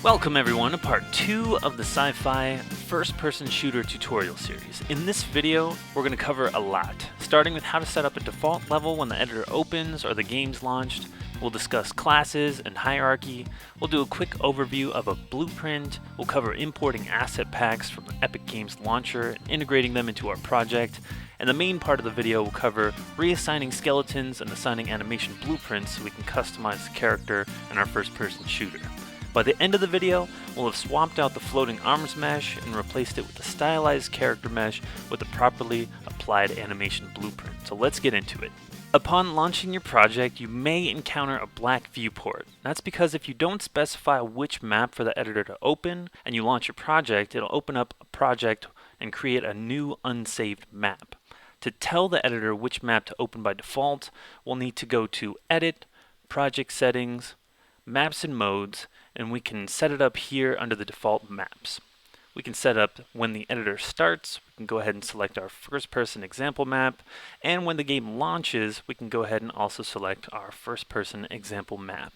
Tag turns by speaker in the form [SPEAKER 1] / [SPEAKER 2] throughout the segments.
[SPEAKER 1] Welcome everyone to part 2 of the Sci-Fi first-person shooter tutorial series. In this video, we're going to cover a lot, starting with how to set up a default level when the editor opens or the game's launched. We'll discuss classes and hierarchy. We'll do a quick overview of a blueprint. We'll cover importing asset packs from the Epic Games launcher and integrating them into our project. And the main part of the video will cover reassigning skeletons and assigning animation blueprints so we can customize the character in our first-person shooter. By the end of the video, we'll have swapped out the floating arms mesh and replaced it with the stylized character mesh with a properly applied animation blueprint. So let's get into it. Upon launching your project, you may encounter a black viewport. That's because if you don't specify which map for the editor to open and you launch your project, it'll open up a project and create a new unsaved map. To tell the editor which map to open by default, we'll need to go to Edit, Project Settings, Maps and Modes, and we can set it up here under the default maps. We can set up when the editor starts, we can go ahead and select our first-person example map, and when the game launches, we can go ahead and also select our first-person example map.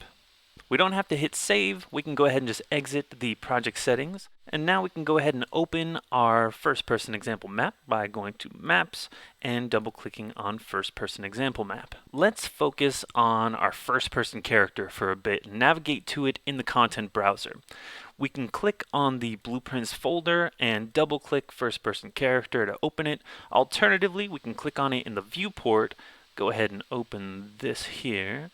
[SPEAKER 1] We don't have to hit save, we can go ahead and just exit the project settings, and now we can go ahead and open our first-person example map by going to Maps and double-clicking on first-person example map. Let's focus on our first-person character for a bit and navigate to it in the content browser. We can click on the Blueprints folder and double-click first-person character to open it. Alternatively, we can click on it in the viewport, go ahead and open this here,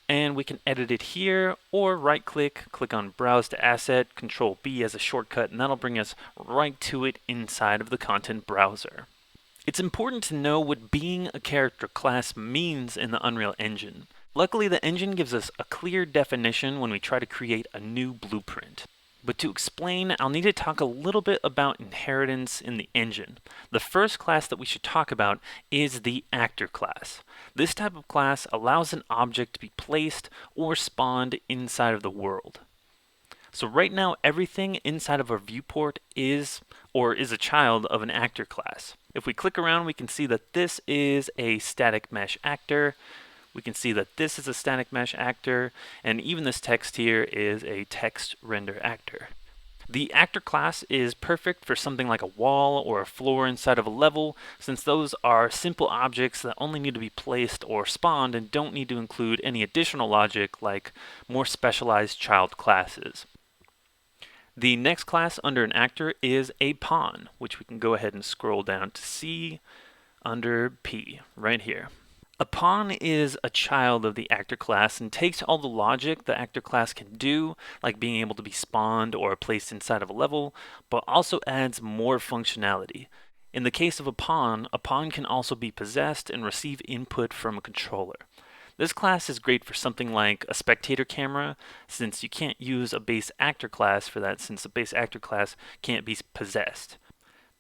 [SPEAKER 1] and we can edit it here, or right-click, click on Browse to Asset, Control B as a shortcut, and that'll bring us right to it inside of the content browser. It's important to know what being a character class means in the Unreal Engine. Luckily, the engine gives us a clear definition when we try to create a new blueprint. But to explain, I'll need to talk a little bit about inheritance in the engine. The first class that we should talk about is the actor class. This type of class allows an object to be placed or spawned inside of the world. So right now, everything inside of our viewport is a child of an actor class. If we click around, we can see that this is a static mesh actor. We can see that this is a static mesh actor, and even this text here is a text render actor. The actor class is perfect for something like a wall or a floor inside of a level, since those are simple objects that only need to be placed or spawned and don't need to include any additional logic like more specialized child classes. The next class under an actor is a pawn, which we can go ahead and scroll down to see under P right here. A pawn is a child of the actor class and takes all the logic the actor class can do, like being able to be spawned or placed inside of a level, but also adds more functionality. In the case of a pawn can also be possessed and receive input from a controller. This class is great for something like a spectator camera, since you can't use a base actor class for that, since a base actor class can't be possessed.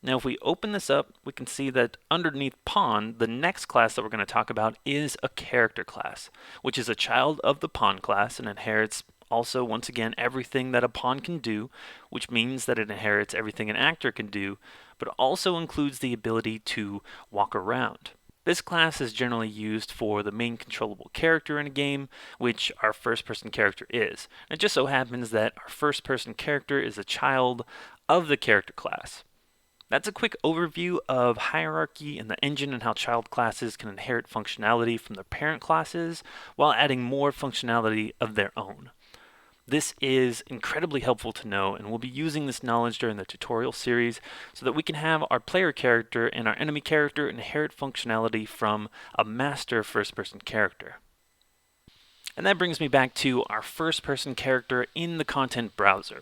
[SPEAKER 1] Now if we open this up, we can see that underneath pawn, the next class that we're going to talk about is a character class, which is a child of the pawn class and inherits also, once again, everything that a pawn can do, which means that it inherits everything an actor can do, but also includes the ability to walk around. This class is generally used for the main controllable character in a game, which our first-person character is. And it just so happens that our first-person character is a child of the character class. That's a quick overview of hierarchy in the engine and how child classes can inherit functionality from their parent classes while adding more functionality of their own. This is incredibly helpful to know, and we'll be using this knowledge during the tutorial series so that we can have our player character and our enemy character inherit functionality from a master first-person character. And that brings me back to our first-person character in the content browser.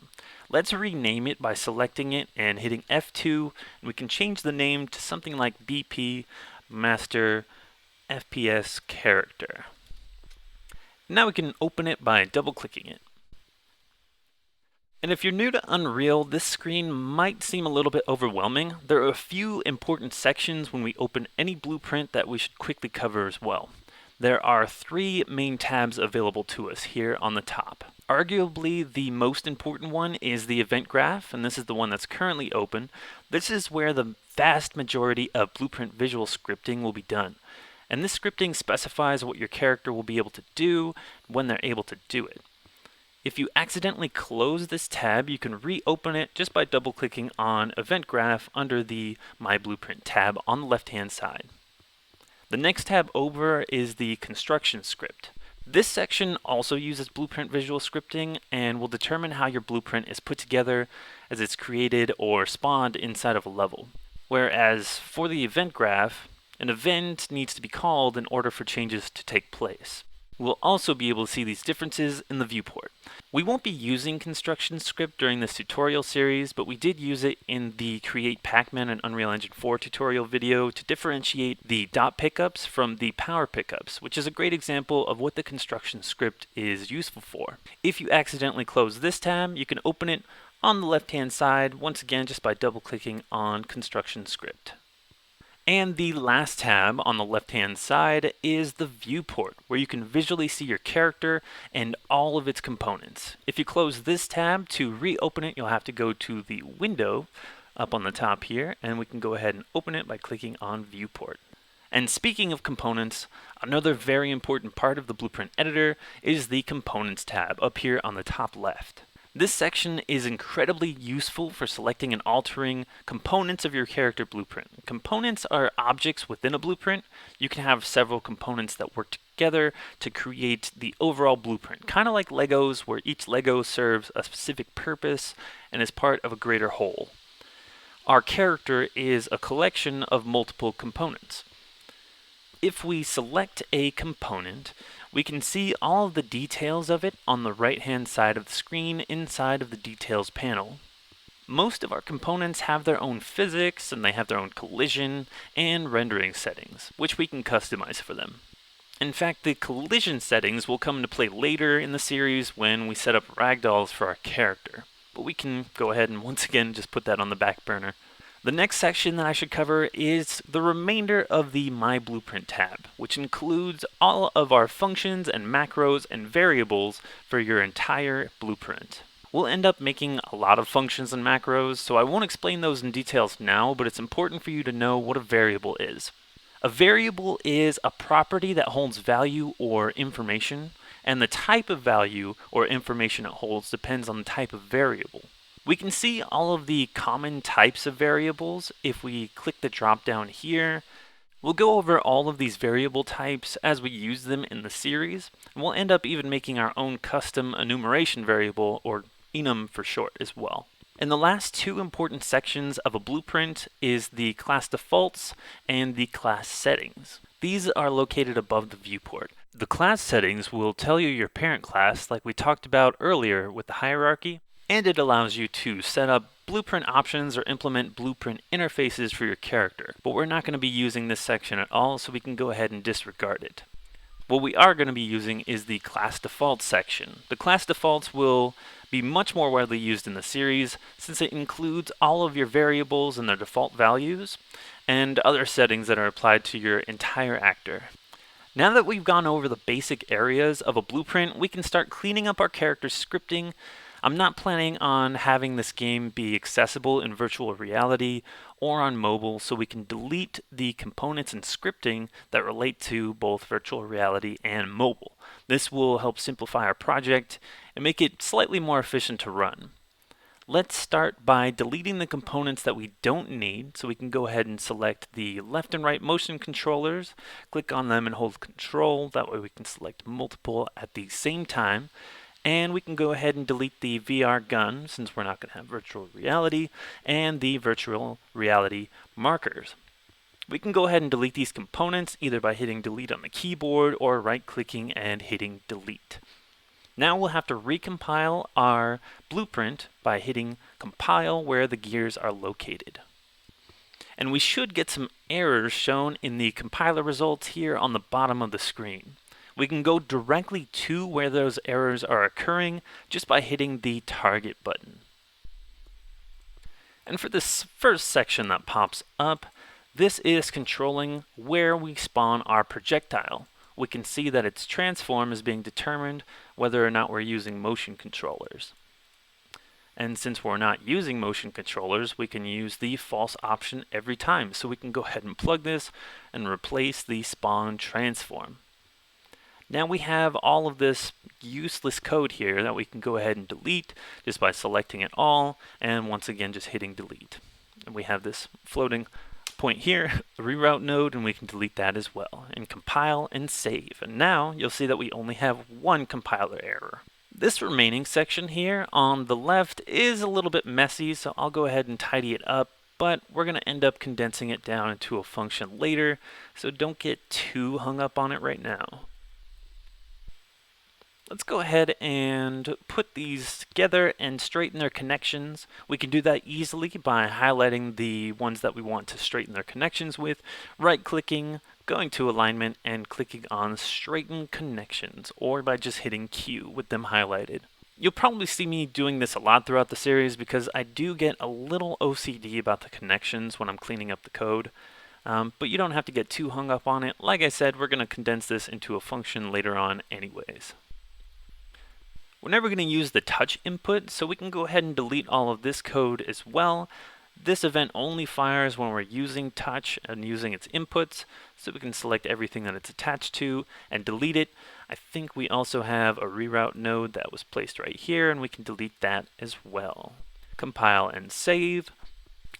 [SPEAKER 1] Let's rename it by selecting it and hitting F2, and we can change the name to something like BP Master FPS Character. Now we can open it by double-clicking it. And if you're new to Unreal, this screen might seem a little bit overwhelming. There are a few important sections when we open any blueprint that we should quickly cover as well. There are 3 main tabs available to us here on the top. Arguably the most important one is the event graph, and this is the one that's currently open. This is where the vast majority of blueprint visual scripting will be done. And this scripting specifies what your character will be able to do when they're able to do it. If you accidentally close this tab, you can reopen it just by double-clicking on Event Graph under the My Blueprint tab on the left-hand side. The next tab over is the construction script. This section also uses blueprint visual scripting and will determine how your blueprint is put together as it's created or spawned inside of a level. Whereas for the event graph, an event needs to be called in order for changes to take place. We'll also be able to see these differences in the viewport. We won't be using construction script during this tutorial series, but we did use it in the Create Pac-Man and Unreal Engine 4 tutorial video to differentiate the dot pickups from the power pickups, which is a great example of what the construction script is useful for. If you accidentally close this tab, you can open it on the left-hand side, once again just by double-clicking on construction script. And the last tab on the left-hand side is the viewport, where you can visually see your character and all of its components. If you close this tab, to reopen it, you'll have to go to the window up on the top here, and we can go ahead and open it by clicking on viewport. And speaking of components, another very important part of the blueprint editor is the components tab up here on the top left. This section is incredibly useful for selecting and altering components of your character blueprint. Components are objects within a blueprint. You can have several components that work together to create the overall blueprint, kind of like Legos, where each Lego serves a specific purpose and is part of a greater whole. Our character is a collection of multiple components. If we select a component, we can see all of the details of it on the right-hand side of the screen inside of the Details panel. Most of our components have their own physics, and they have their own collision and rendering settings, which we can customize for them. In fact, the collision settings will come into play later in the series when we set up ragdolls for our character. But we can go ahead and once again just put that on the back burner. The next section that I should cover is the remainder of the My Blueprint tab, which includes all of our functions and macros and variables for your entire blueprint. We'll end up making a lot of functions and macros, so I won't explain those in details now, but it's important for you to know what a variable is. A variable is a property that holds value or information, and the type of value or information it holds depends on the type of variable. We can see all of the common types of variables if we click the drop down here. We'll go over all of these variable types as we use them in the series, and we'll end up even making our own custom enumeration variable, or enum for short, as well. And the last two important sections of a blueprint is the class defaults and the class settings. These are located above the viewport. The class settings will tell you your parent class, like we talked about earlier with the hierarchy, and it allows you to set up blueprint options or implement blueprint interfaces for your character. But we're not going to be using this section at all, so we can go ahead and disregard it. What we are going to be using is the class defaults section. The class defaults will be much more widely used in the series, since it includes all of your variables and their default values, and other settings that are applied to your entire actor. Now that we've gone over the basic areas of a blueprint, we can start cleaning up our character's scripting. I'm not planning on having this game be accessible in virtual reality or on mobile, so we can delete the components and scripting that relate to both virtual reality and mobile. This will help simplify our project and make it slightly more efficient to run. Let's start by deleting the components that we don't need, so we can go ahead and select the left and right motion controllers, click on them and hold Control. That way we can select multiple at the same time. And we can go ahead and delete the VR gun, since we're not going to have virtual reality, and the virtual reality markers. We can go ahead and delete these components either by hitting delete on the keyboard or right-clicking and hitting delete. Now we'll have to recompile our blueprint by hitting compile where the gears are located. And we should get some errors shown in the compiler results here on the bottom of the screen. We can go directly to where those errors are occurring just by hitting the target button. And for this first section that pops up, this is controlling where we spawn our projectile. We can see that its transform is being determined whether or not we're using motion controllers. And since we're not using motion controllers, we can use the false option every time. So we can go ahead and plug this and replace the spawn transform. Now we have all of this useless code here that we can go ahead and delete just by selecting it all, and once again just hitting delete. And we have this floating point here, a reroute node, and we can delete that as well, and compile and save. And now you'll see that we only have one compiler error. This remaining section here on the left is a little bit messy, so I'll go ahead and tidy it up, but we're going to end up condensing it down into a function later, so don't get too hung up on it right now. Let's go ahead and put these together and straighten their connections. We can do that easily by highlighting the ones that we want to straighten their connections with, right-clicking, going to alignment, and clicking on straighten connections, or by just hitting Q with them highlighted. You'll probably see me doing this a lot throughout the series because I do get a little OCD about the connections when I'm cleaning up the code. But you don't have to get too hung up on it. Like I said, we're going to condense this into a function later on anyways. We're never going to use the touch input, so we can go ahead and delete all of this code as well. This event only fires when we're using touch and using its inputs, so we can select everything that it's attached to and delete it. I think we also have a reroute node that was placed right here, and we can delete that as well. Compile and save.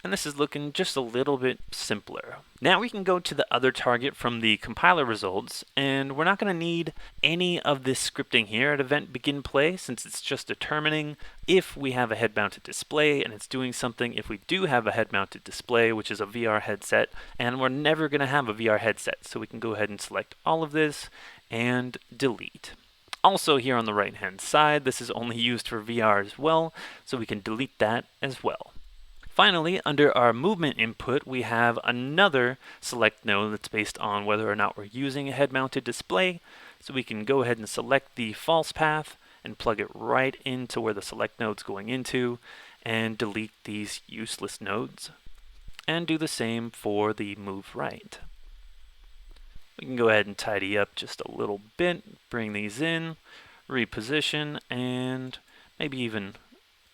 [SPEAKER 1] And this is looking just a little bit simpler. Now we can go to the other target from the compiler results, and we're not going to need any of this scripting here at event begin play, since it's just determining if we have a head-mounted display and it's doing something if we do have a head-mounted display, which is a VR headset, and we're never going to have a VR headset, so we can go ahead and select all of this and delete. Also here on the right hand side, this is only used for VR as well, so we can delete that as well. Finally, under our movement input, we have another select node that's based on whether or not we're using a head-mounted display. So we can go ahead and select the false path and plug it right into where the select node's going into and delete these useless nodes. And do the same for the move right. We can go ahead and tidy up just a little bit, bring these in, reposition, and maybe even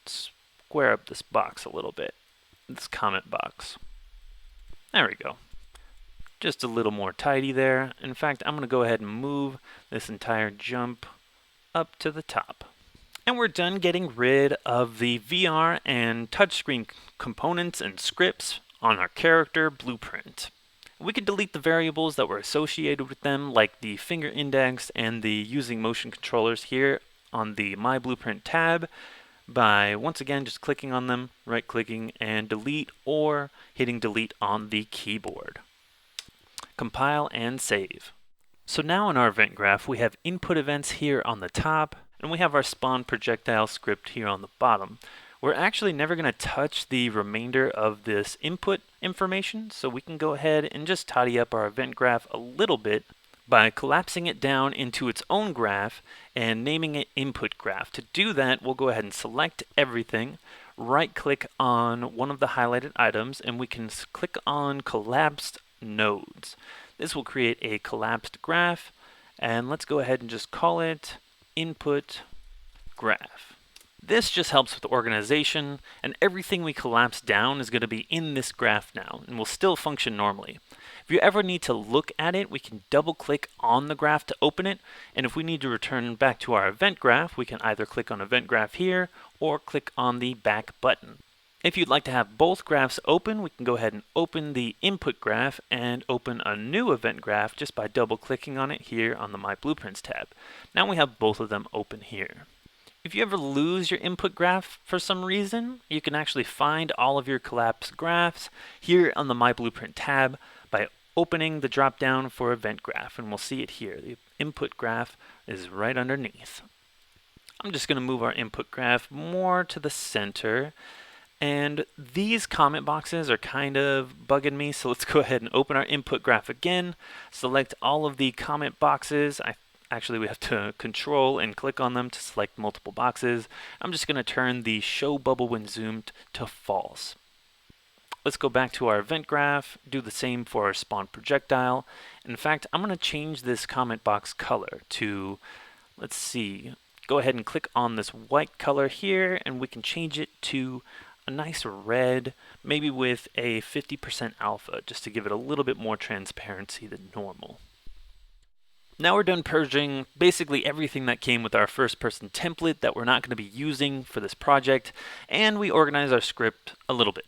[SPEAKER 1] square up this box a little bit. This comment box. There we go. Just a little more tidy there. In fact, I'm going to go ahead and move this entire jump up to the top. And we're done getting rid of the VR and touchscreen components and scripts on our character blueprint. We can delete the variables that were associated with them, like the finger index and the using motion controllers here on the My Blueprint tab, by once again just clicking on them, right-clicking, and delete, or hitting delete on the keyboard. Compile and save. So now in our event graph, we have input events here on the top, and we have our spawn projectile script here on the bottom. We're actually never going to touch the remainder of this input information, so we can go ahead and just tidy up our event graph a little bit by collapsing it down into its own graph and naming it input graph. To do that, we'll go ahead and select everything, right-click on one of the highlighted items, and we can click on collapsed nodes. This will create a collapsed graph, and let's go ahead and just call it input graph. This just helps with organization, and everything we collapse down is going to be in this graph now, and will still function normally. If you ever need to look at it, we can double-click on the graph to open it, and if we need to return back to our event graph, we can either click on event graph here, or click on the back button. If you'd like to have both graphs open, we can go ahead and open the input graph and open a new event graph just by double-clicking on it here on the My Blueprints tab. Now we have both of them open here. If you ever lose your input graph for some reason, you can actually find all of your collapsed graphs here on the My Blueprint tab by opening the drop down for event graph, and we'll see it here. The input graph is right underneath. I'm just going to move our input graph more to the center, and these comment boxes are kind of bugging me, so let's go ahead and open our input graph again, select all of the comment boxes. Actually, we have to control and click on them to select multiple boxes. I'm just going to turn the show bubble when zoomed to false. Let's go back to our event graph, do the same for our spawn projectile. In fact, I'm going to change this comment box color to, let's see, go ahead and click on this white color here, and we can change it to a nice red, maybe with a 50% alpha, just to give it a little bit more transparency than normal. Now we're done purging basically everything that came with our first person template that we're not going to be using for this project, and we organize our script a little bit.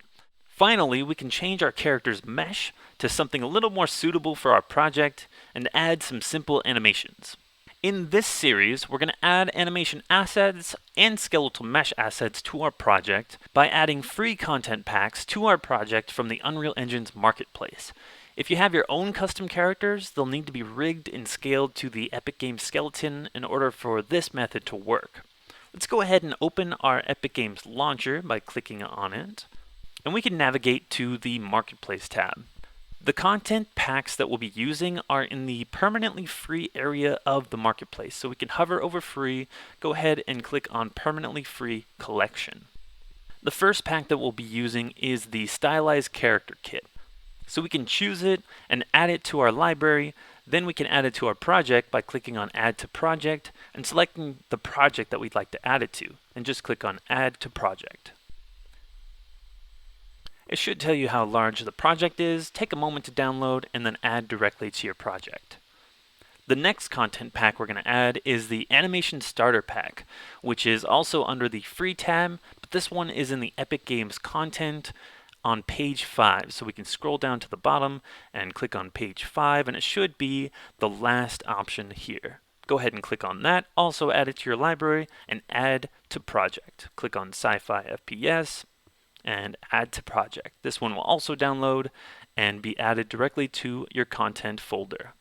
[SPEAKER 1] Finally, we can change our character's mesh to something a little more suitable for our project and add some simple animations. In this series, we're going to add animation assets and skeletal mesh assets to our project by adding free content packs to our project from the Unreal Engine's Marketplace. If you have your own custom characters, they'll need to be rigged and scaled to the Epic Games Skeleton in order for this method to work. Let's go ahead and open our Epic Games launcher by clicking on it, and we can navigate to the Marketplace tab. The content packs that we'll be using are in the permanently free area of the Marketplace. So we can hover over free, go ahead and click on permanently free collection. The first pack that we'll be using is the Stylized character kit. So we can choose it and add it to our library. Then we can add it to our project by clicking on add to project and selecting the project that we'd like to add it to, and just click on add to project. It should tell you how large the project is. Take a moment to download and then add directly to your project. The next content pack we're going to add is the Animation Starter Pack, which is also under the free tab, but this one is in the Epic Games content on page 5. So we can scroll down to the bottom and click on page 5, and it should be the last option here. Go ahead and click on that. Also add it to your library and add to project. Click on Sci-Fi FPS and add to project. This one will also download and be added directly to your content folder.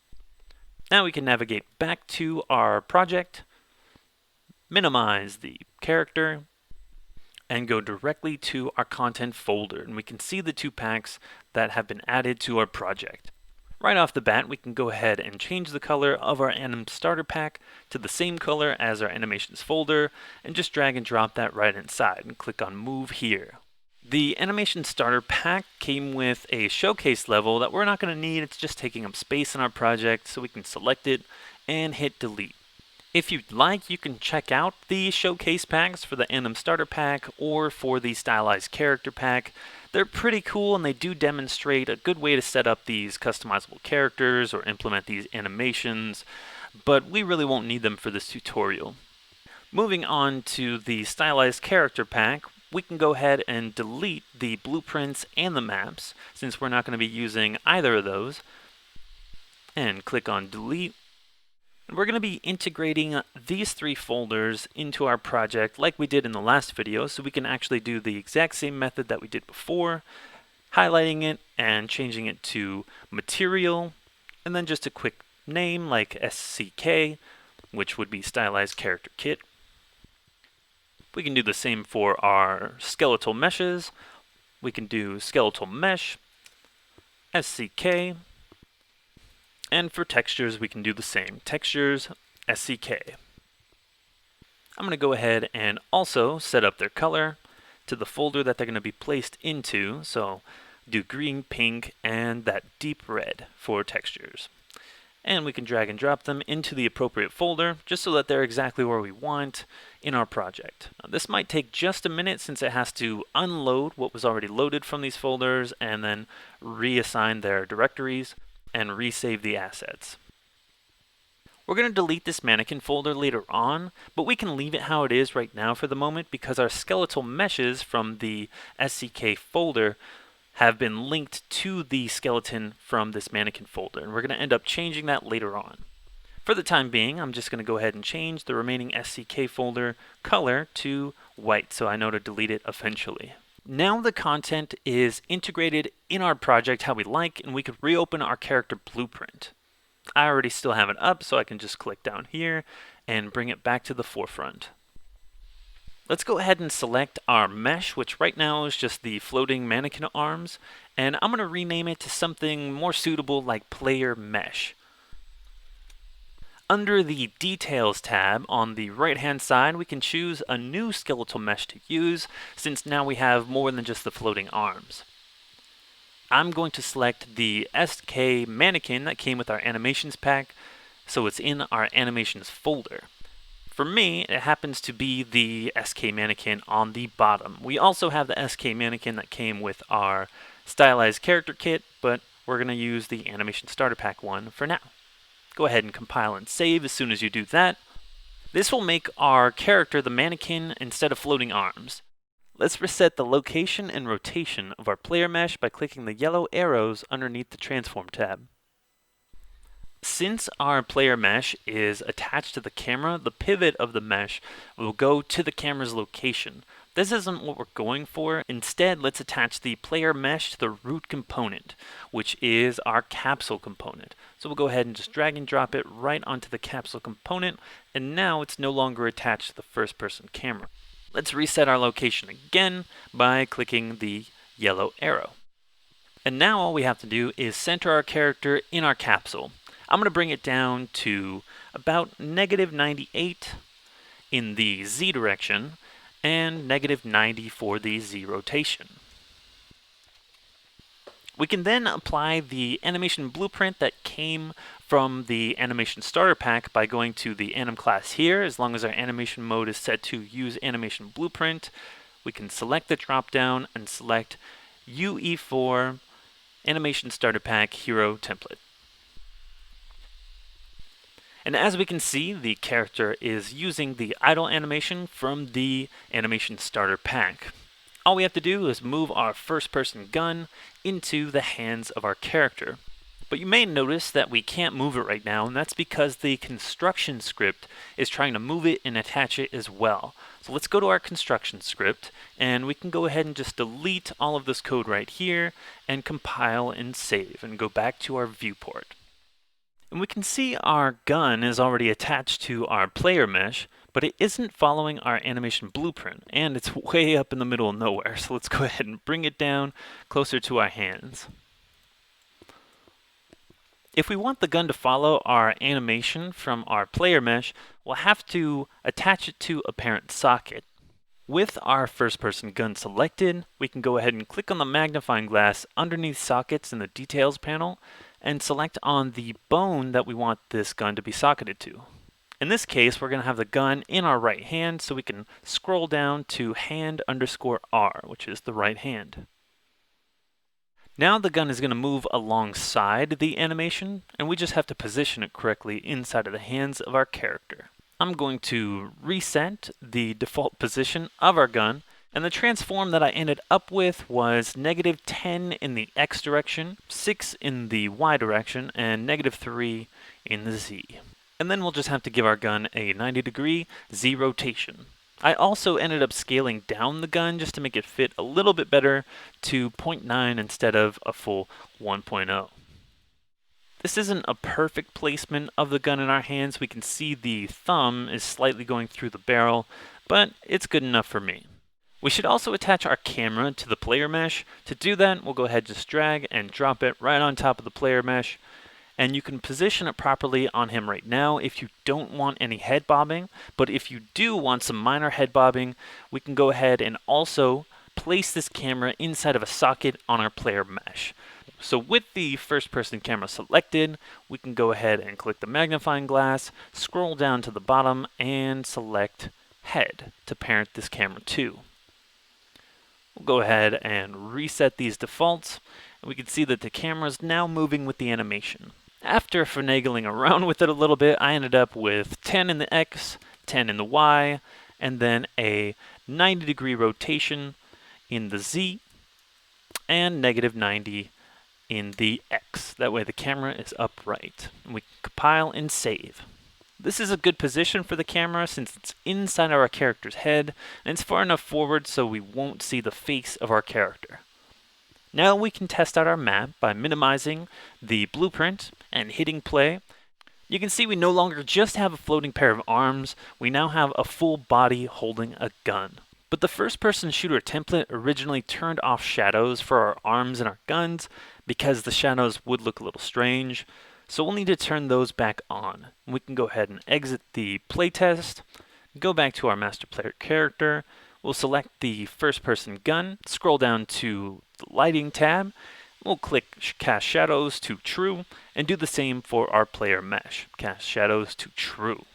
[SPEAKER 1] Now we can navigate back to our project, minimize the character, and go directly to our content folder, and we can see the two packs that have been added to our project. Right off the bat, we can go ahead and change the color of our Anim Starter Pack to the same color as our Animations folder, and just drag and drop that right inside and click on Move Here. The Animation Starter Pack came with a showcase level that we're not going to need. It's just taking up space in our project, so we can select it and hit delete. If you'd like, you can check out the showcase packs for the Anim Starter Pack or for the Stylized Character Pack. They're pretty cool, and they do demonstrate a good way to set up these customizable characters or implement these animations, but we really won't need them for this tutorial. Moving on to the Stylized Character Pack, we can go ahead and delete the blueprints and the maps, since we're not going to be using either of those, and click on delete. And we're going to be integrating these three folders into our project like we did in the last video, so we can actually do the exact same method that we did before, highlighting it and changing it to material, and then just a quick name like SCK, which would be Stylized Character Kit. We can do the same for our skeletal meshes. We can do Skeletal Mesh, SCK, and for textures we can do the same, Textures, SCK. I'm going to go ahead and also set up their color to the folder that they're going to be placed into, so do green, pink, and that deep red for textures. And we can drag and drop them into the appropriate folder just so that they're exactly where we want in our project. Now, this might take just a minute since it has to unload what was already loaded from these folders and then reassign their directories and resave the assets. We're going to delete this mannequin folder later on, but we can leave it how it is right now for the moment because our skeletal meshes from the SCK folder have been linked to the skeleton from this mannequin folder, and we're going to end up changing that later on. For the time being, I'm just going to go ahead and change the remaining SCK folder color to white, so I know to delete it eventually. Now the content is integrated in our project how we like, and we could reopen our character blueprint. I already still have it up, so I can just click down here and bring it back to the forefront. Let's go ahead and select our mesh, which right now is just the floating mannequin arms, and I'm going to rename it to something more suitable like Player Mesh. Under the Details tab on the right-hand side, we can choose a new skeletal mesh to use, since now we have more than just the floating arms. I'm going to select the SK mannequin that came with our animations pack, so it's in our animations folder. For me, it happens to be the SK mannequin on the bottom. We also have the SK mannequin that came with our Stylized character kit, but we're going to use the animation starter pack one for now. Go ahead and compile and save as soon as you do that. This will make our character the mannequin instead of floating arms. Let's reset the location and rotation of our player mesh by clicking the yellow arrows underneath the Transform tab. Since our player mesh is attached to the camera, the pivot of the mesh will go to the camera's location. This isn't what we're going for. Instead, let's attach the player mesh to the root component, which is our capsule component. So we'll go ahead and just drag and drop it right onto the capsule component, and now it's no longer attached to the first-person camera. Let's reset our location again by clicking the yellow arrow. And now all we have to do is center our character in our capsule. I'm going to bring it down to about -98 in the Z direction and -90 for the Z rotation. We can then apply the animation blueprint that came from the animation starter pack by going to the anim class here. As long as our animation mode is set to use animation blueprint, we can select the drop down and select UE4 animation starter pack hero template. And as we can see, the character is using the idle animation from the animation starter pack. All we have to do is move our first-person gun into the hands of our character. But you may notice that we can't move it right now, and that's because the construction script is trying to move it and attach it as well. So let's go to our construction script, and we can go ahead and just delete all of this code right here and compile and save and go back to our viewport. And we can see our gun is already attached to our player mesh, but it isn't following our animation blueprint, and it's way up in the middle of nowhere. So let's go ahead and bring it down closer to our hands. If we want the gun to follow our animation from our player mesh, we'll have to attach it to a parent socket. With our first-person gun selected, we can go ahead and click on the magnifying glass underneath sockets in the details panel and select on the bone that we want this gun to be socketed to. In this case, we're going to have the gun in our right hand, so we can scroll down to hand_R, which is the right hand. Now the gun is going to move alongside the animation, and we just have to position it correctly inside of the hands of our character. I'm going to reset the default position of our gun, and the transform that I ended up with was -10 in the X direction, 6 in the Y direction, and -3 in the Z. And then we'll just have to give our gun a 90-degree Z rotation. I also ended up scaling down the gun just to make it fit a little bit better to 0.9 instead of a full 1.0. This isn't a perfect placement of the gun in our hands. We can see the thumb is slightly going through the barrel, but it's good enough for me. We should also attach our camera to the player mesh. To do that, we'll go ahead and just drag and drop it right on top of the player mesh. And you can position it properly on him right now if you don't want any head bobbing. But if you do want some minor head bobbing, we can go ahead and also place this camera inside of a socket on our player mesh. So with the first-person camera selected, we can go ahead and click the magnifying glass, scroll down to the bottom, and select head to parent this camera to. We'll go ahead and reset these defaults, and we can see that the camera is now moving with the animation. After finagling around with it a little bit, I ended up with 10 in the X, 10 in the Y, and then a 90-degree rotation in the Z, and -90 in the X. That way the camera is upright. And we can compile and save. This is a good position for the camera since it's inside of our character's head, and it's far enough forward so we won't see the face of our character. Now we can test out our map by minimizing the blueprint and hitting play. You can see we no longer just have a floating pair of arms, we now have a full body holding a gun. But the first-person shooter template originally turned off shadows for our arms and our guns because the shadows would look a little strange. So we'll need to turn those back on. We can go ahead and exit the playtest, go back to our master player character, we'll select the first-person gun, scroll down to the lighting tab, we'll click cast shadows to true, and do the same for our player mesh, cast shadows to true.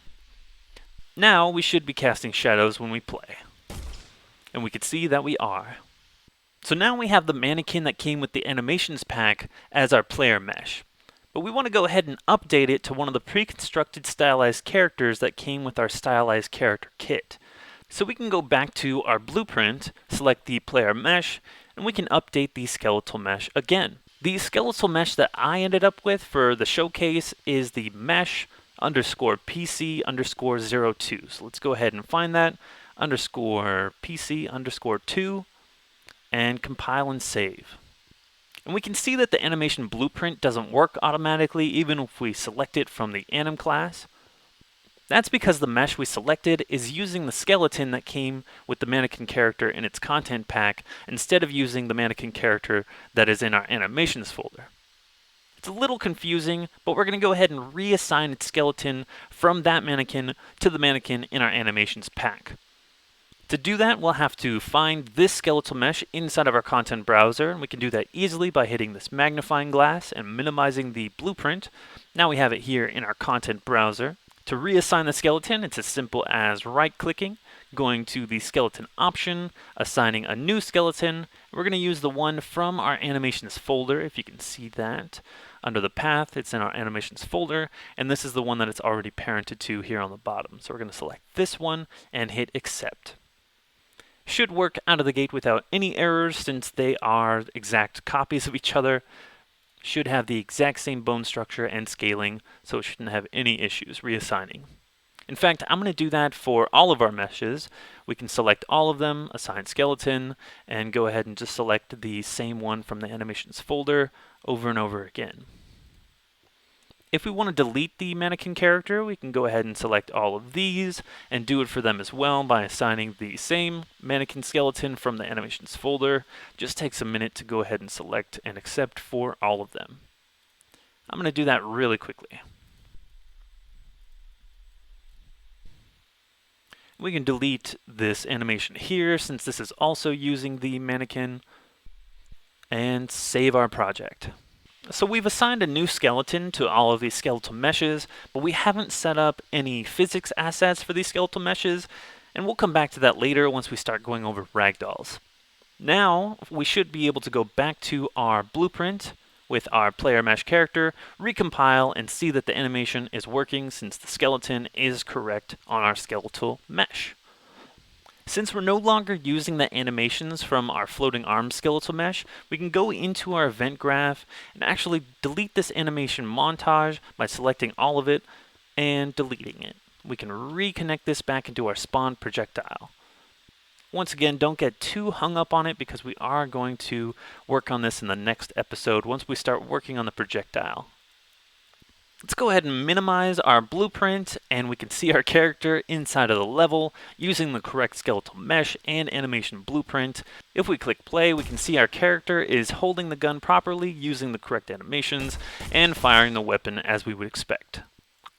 [SPEAKER 1] Now we should be casting shadows when we play. And we can see that we are. So now we have the mannequin that came with the animations pack as our player mesh. But we want to go ahead and update it to one of the pre-constructed stylized characters that came with our stylized character kit. So we can go back to our blueprint, select the player mesh, and we can update the skeletal mesh again. The skeletal mesh that I ended up with for the showcase is the mesh underscore PC underscore 02. So let's go ahead and find that underscore PC underscore 2 and compile and save. And we can see that the animation blueprint doesn't work automatically even if we select it from the anim class. That's because the mesh we selected is using the skeleton that came with the mannequin character in its content pack instead of using the mannequin character that is in our animations folder. It's a little confusing, but we're going to go ahead and reassign its skeleton from that mannequin to the mannequin in our animations pack. To do that, we'll have to find this skeletal mesh inside of our content browser, and we can do that easily by hitting this magnifying glass and minimizing the blueprint. Now we have it here in our content browser. To reassign the skeleton, it's as simple as right-clicking, going to the skeleton option, assigning a new skeleton. We're going to use the one from our animations folder, if you can see that. Under the path, it's in our animations folder, and this is the one that it's already parented to here on the bottom. So we're going to select this one and hit accept. Should work out of the gate without any errors since they are exact copies of each other. Should have the exact same bone structure and scaling, so it shouldn't have any issues reassigning. In fact, I'm going to do that for all of our meshes. We can select all of them, assign skeleton, and go ahead and just select the same one from the animations folder over and over again. If we want to delete the mannequin character, we can go ahead and select all of these and do it for them as well by assigning the same mannequin skeleton from the animations folder. Just takes a minute to go ahead and select and accept for all of them. I'm going to do that really quickly. We can delete this animation here since this is also using the mannequin and save our project. So we've assigned a new skeleton to all of these skeletal meshes, but we haven't set up any physics assets for these skeletal meshes, and we'll come back to that later once we start going over ragdolls. Now, we should be able to go back to our blueprint with our player mesh character, recompile, and see that the animation is working since the skeleton is correct on our skeletal mesh. Since we're no longer using the animations from our floating arm skeletal mesh, we can go into our event graph and actually delete this animation montage by selecting all of it and deleting it. We can reconnect this back into our spawn projectile. Once again, don't get too hung up on it because we are going to work on this in the next episode once we start working on the projectile. Let's go ahead and minimize our blueprint and we can see our character inside of the level using the correct skeletal mesh and animation blueprint. If we click play, we can see our character is holding the gun properly using the correct animations and firing the weapon as we would expect.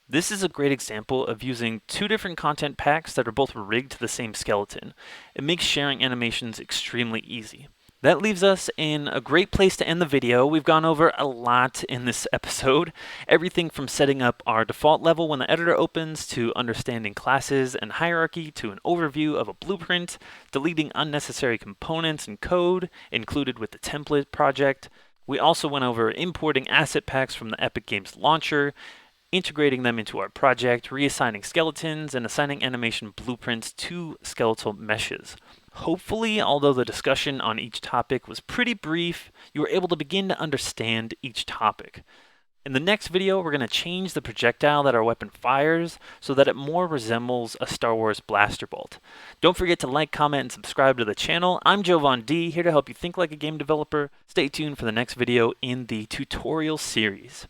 [SPEAKER 1] This is a great example of using two different content packs that are both rigged to the same skeleton. It makes sharing animations extremely easy. That leaves us in a great place to end the video. We've gone over a lot in this episode. Everything from setting up our default level when the editor opens, to understanding classes and hierarchy, to an overview of a blueprint, deleting unnecessary components and code included with the template project. We also went over importing asset packs from the Epic Games launcher, integrating them into our project, reassigning skeletons, and assigning animation blueprints to skeletal meshes. Hopefully, although the discussion on each topic was pretty brief, you were able to begin to understand each topic. In the next video, we're going to change the projectile that our weapon fires so that it more resembles a Star Wars blaster bolt. Don't forget to like, comment, and subscribe to the channel. I'm Jovan D, here to help you think like a game developer. Stay tuned for the next video in the tutorial series.